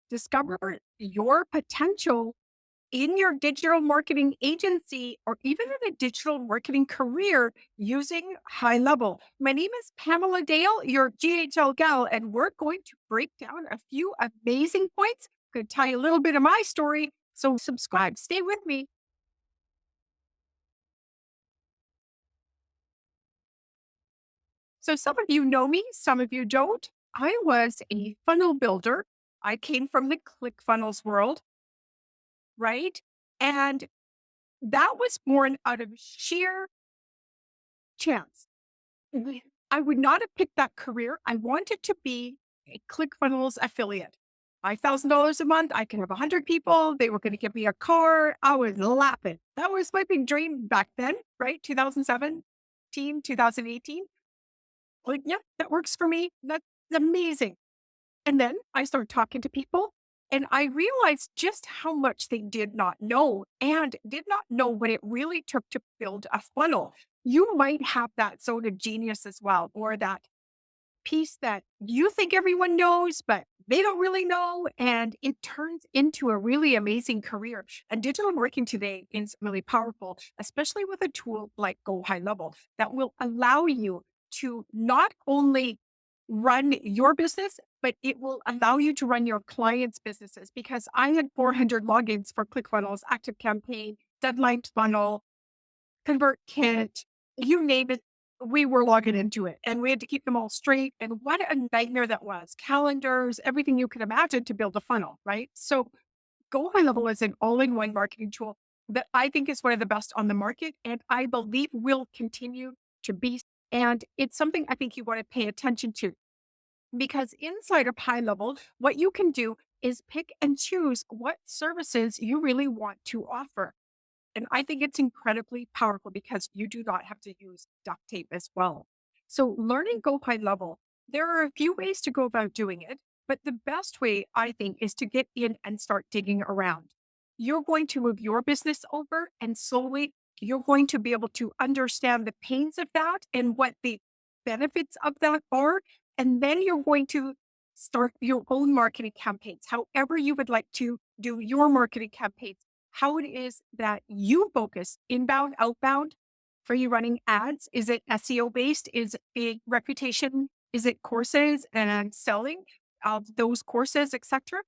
discover your potential in your digital marketing agency or even in a digital marketing career using High Level. My name is Pamela Dale, your GHL gal, and we're going to break down a few amazing points. I'm going to tell you a little bit of my story. So subscribe, stay with me. So some of you know me, some of you don't. I was a funnel builder. I came from the ClickFunnels world, right? And that was born out of sheer chance. I would not have picked that career. I wanted to be a ClickFunnels affiliate. $5,000 a month. I can have 100 people. They were going to give me a car. I was laughing. That was my big dream back then, right? 2017, 2018. Like, yeah, that works for me. That's amazing. And then I started talking to people and I realized just how much they did not know and did not know what it really took to build a funnel. You might have that zone of genius as well, or that piece that you think everyone knows, but they don't really know. And it turns into a really amazing career. And digital marketing today is really powerful, especially with a tool like GoHighLevel that will allow you to not only run your business, but it will allow you to run your clients' businesses. Because I had 400 logins for ClickFunnels, Active Campaign, Deadline Funnel, ConvertKit, you name it, we were logging into it and we had to keep them all straight. And what a nightmare that was. Calendars, everything you could imagine to build a funnel, right? So Go High Level is an all-in-one marketing tool that I think is one of the best on the market. And I believe will continue to be. And it's something I think you want to pay attention to because inside of High Level, what you can do is pick and choose what services you really want to offer. And I think it's incredibly powerful because you do not have to use duct tape as well. So, learning Go High Level, there are a few ways to go about doing it, but the best way I think is to get in and start digging around. You're going to move your business over, and slowly you're going to be able to understand the pains of that and what the benefits of that are. And then you're going to start your own marketing campaigns, however, you would like to do your marketing campaigns, how it is that you focus inbound, outbound. For you running ads? Is it SEO based? Is it reputation? Is it courses and selling of those courses, etc.?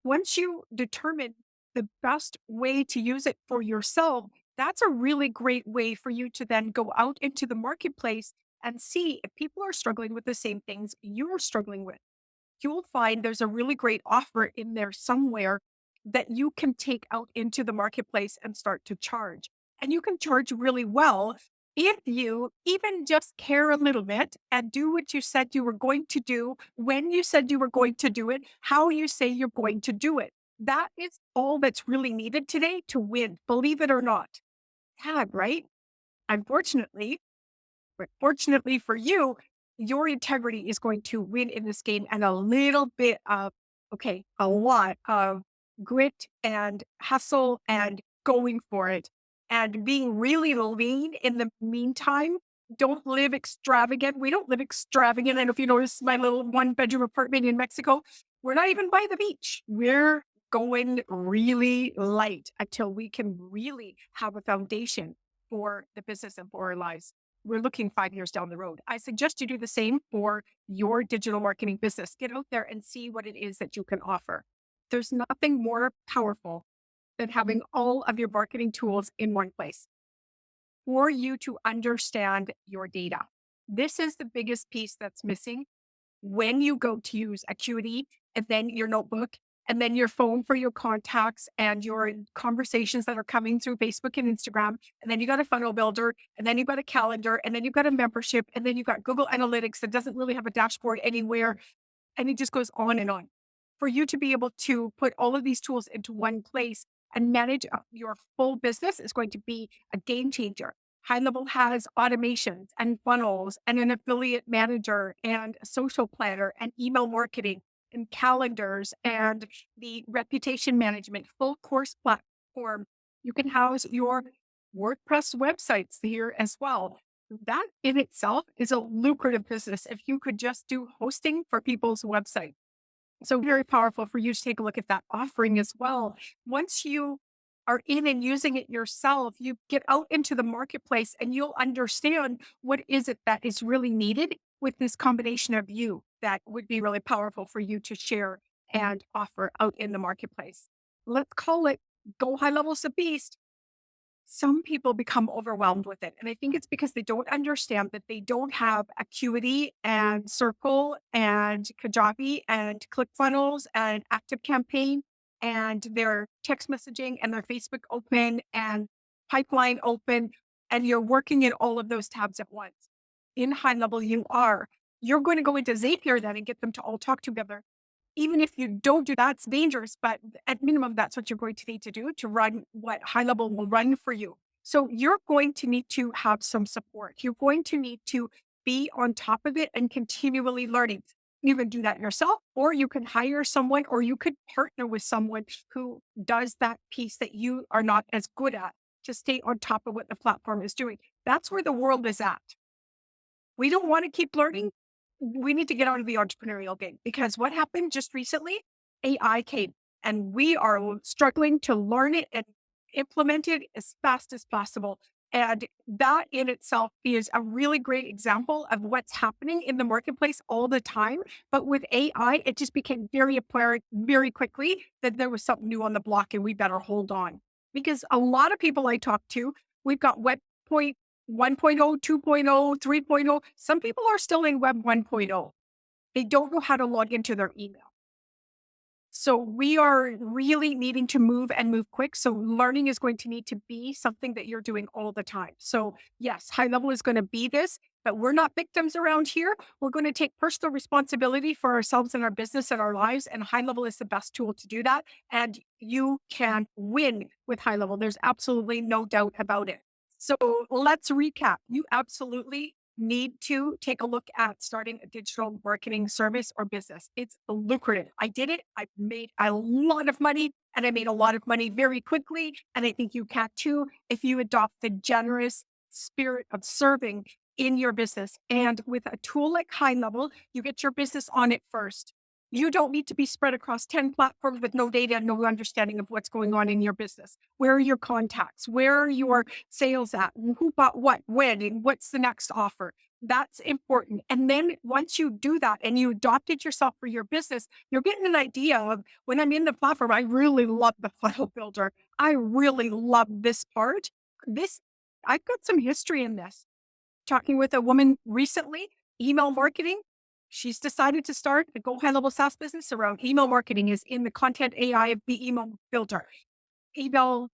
Once you determine the best way to use it for yourself, that's a really great way for you to then go out into the marketplace and see if people are struggling with the same things you're struggling with. You'll find there's a really great offer in there somewhere that you can take out into the marketplace and start to charge. And you can charge really well if you even just care a little bit and do what you said you were going to do, when you said you were going to do it, how you say you're going to do it. That is all that's really needed today to win, believe it or not. Yeah, right? Unfortunately, but fortunately for you, your integrity is going to win in this game and a little bit of, okay, a lot of grit and hustle and going for it and being really lean in the meantime. Don't live extravagant. We don't live extravagant. And if you notice my little 1 bedroom apartment in Mexico, we're not even by the beach. We're going really light until we can really have a foundation for the business and for our lives. We're looking 5 years down the road. I suggest you do the same for your digital marketing business. Get out there and see what it is that you can offer. There's nothing more powerful than having all of your marketing tools in one place for you to understand your data. This is the biggest piece that's missing when you go to use Acuity and then your notebook and then your phone for your contacts and your conversations that are coming through Facebook and Instagram. And then you got a funnel builder and then you've got a calendar and then you've got a membership and then you've got Google Analytics that doesn't really have a dashboard anywhere. And it just goes on and on. For you to be able to put all of these tools into one place and manage your full business is going to be a game changer. High Level has automations and funnels and an affiliate manager and a social planner and email marketing and calendars and the reputation management full course platform. You can house your WordPress websites here as well. That in itself is a lucrative business if you could just do hosting for people's websites. So very powerful for you to take a look at that offering as well. Once you are in and using it yourself, you get out into the marketplace and you'll understand what is it that is really needed with this combination of you that would be really powerful for you to share and offer out in the marketplace. Let's call it go high levels of beast. Some people become overwhelmed with it. And I think it's because they don't understand that they don't have Acuity and Circle and Kajabi and ClickFunnels and Active Campaign and their text messaging and their Facebook open and pipeline open. And you're working in all of those tabs at once. In high level, you are. You're going to go into Zapier then and get them to all talk together. Even if you don't do that, it's dangerous, but at minimum, that's what you're going to need to do to run what high level will run for you. So you're going to need to have some support. You're going to need to be on top of it and continually learning. You can do that yourself, or you can hire someone, or you could partner with someone who does that piece that you are not as good at to stay on top of what the platform is doing. That's where the world is at. We don't want to keep learning. We need to get out of the entrepreneurial game because what happened just recently, AI came and we are struggling to learn it and implement it as fast as possible. And that in itself is a really great example of what's happening in the marketplace all the time. But with AI, it just became very apparent very quickly that there was something new on the block and we better hold on. Because a lot of people I talk to, we've got web point 1.0, 2.0, 3.0. Some people are still in web 1.0. They don't know how to log into their email. So we are really needing to move and move quick. So learning is going to need to be something that you're doing all the time. So yes, high level is going to be this, but we're not victims around here. We're going to take personal responsibility for ourselves and our business and our lives. And high level is the best tool to do that. And you can win with high level. There's absolutely no doubt about it. So let's recap. You absolutely need to take a look at starting a digital marketing service or business. It's lucrative. I did it. I made a lot of money and I made a lot of money very quickly. And I think you can too if you adopt the generous spirit of serving in your business. And with a tool like High Level, you get your business on it first. You don't need to be spread across 10 platforms with no data and no understanding of what's going on in your business. Where are your contacts? Where are your sales at? Who bought what, when, and what's the next offer? That's important. And then once you do that and you adopt it yourself for your business, you're getting an idea of when I'm in the platform, I really love the funnel builder. I really love this part. This, I've got some history in this. Talking with a woman recently, email marketing. She's decided to start a Go High Level SaaS business around email marketing is in the content AI of the email builder. Email,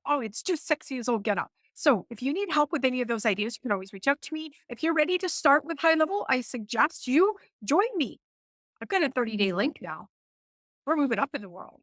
oh, it's just sexy as all get up. So if you need help with any of those ideas, you can always reach out to me. If you're ready to start with High Level, I suggest you join me. I've got a 30-day link now. We're moving up in the world.